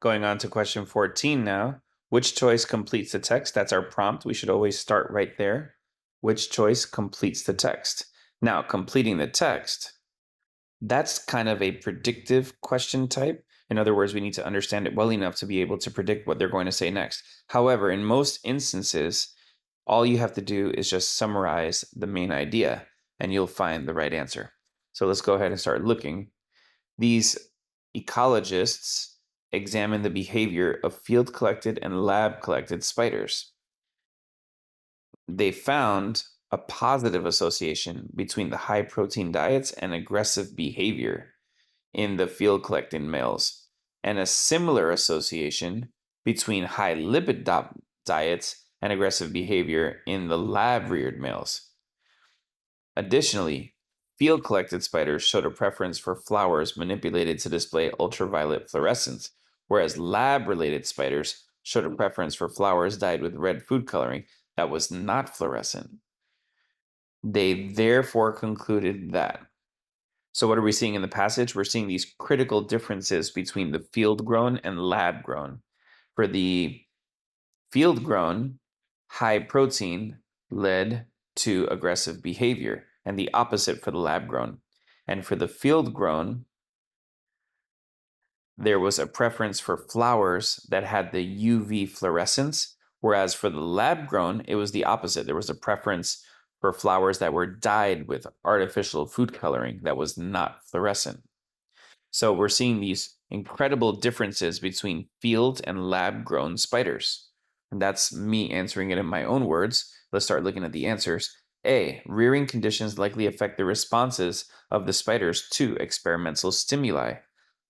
Going on to question 14 now. Which choice completes the text? That's our prompt. We should always start right there. Which choice completes the text? Now, completing the text, that's kind of a predictive question type. In other words, we need to understand it well enough to be able to predict what they're going to say next. However, in most instances, all you have to do is just summarize the main idea and you'll find the right answer. So let's go ahead and start looking. These ecologists examine the behavior of field collected and lab collected spiders. They found a positive association between the high protein diets and aggressive behavior in the field collecting males, and a similar association between high lipid diets and aggressive behavior in the lab reared males. Additionally, field collected spiders showed a preference for flowers manipulated to display ultraviolet fluorescence, whereas lab related spiders showed a preference for flowers dyed with red food coloring that was not fluorescent. They therefore concluded that. So, what are we seeing in the passage? We're seeing these critical differences between the field grown and lab grown. For the field grown, high protein led to aggressive behavior, and the opposite for the lab grown. And for the field grown, there was a preference for flowers that had the UV fluorescence, whereas for the lab grown, it was the opposite. There was a preference for flowers that were dyed with artificial food coloring that was not fluorescent. So we're seeing these incredible differences between field and lab grown spiders. And that's me answering it in my own words. Let's start looking at the answers. A, rearing conditions likely affect the responses of the spiders to experimental stimuli.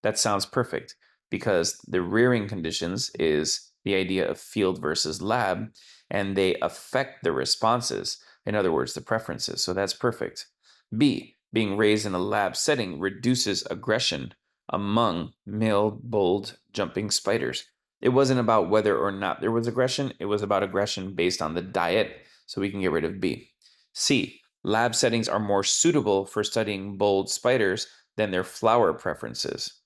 That sounds perfect because the rearing conditions is the idea of field versus lab, and they affect the responses. In other words, the preferences. So that's perfect. B, being raised in a lab setting reduces aggression among male bold jumping spiders. It wasn't about whether or not there was aggression, it was about aggression based on the diet, so we can get rid of B. C, lab settings are more suitable for studying bold spiders than their flower preferences.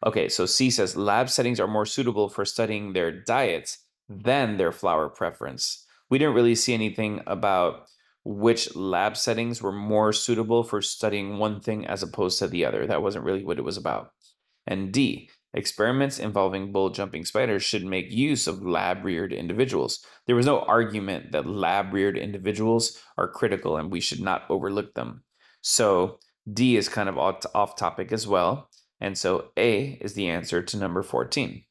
Okay, so C says lab settings are more suitable for studying their diets than their flower preference. We didn't really see anything about which lab settings were more suitable for studying one thing as opposed to the other. That wasn't really what it was about. And D, experiments involving bull jumping spiders should make use of lab reared individuals. There was no argument that lab reared individuals are critical and we should not overlook them. So D is kind of off topic as well. And so A is the answer to number 14.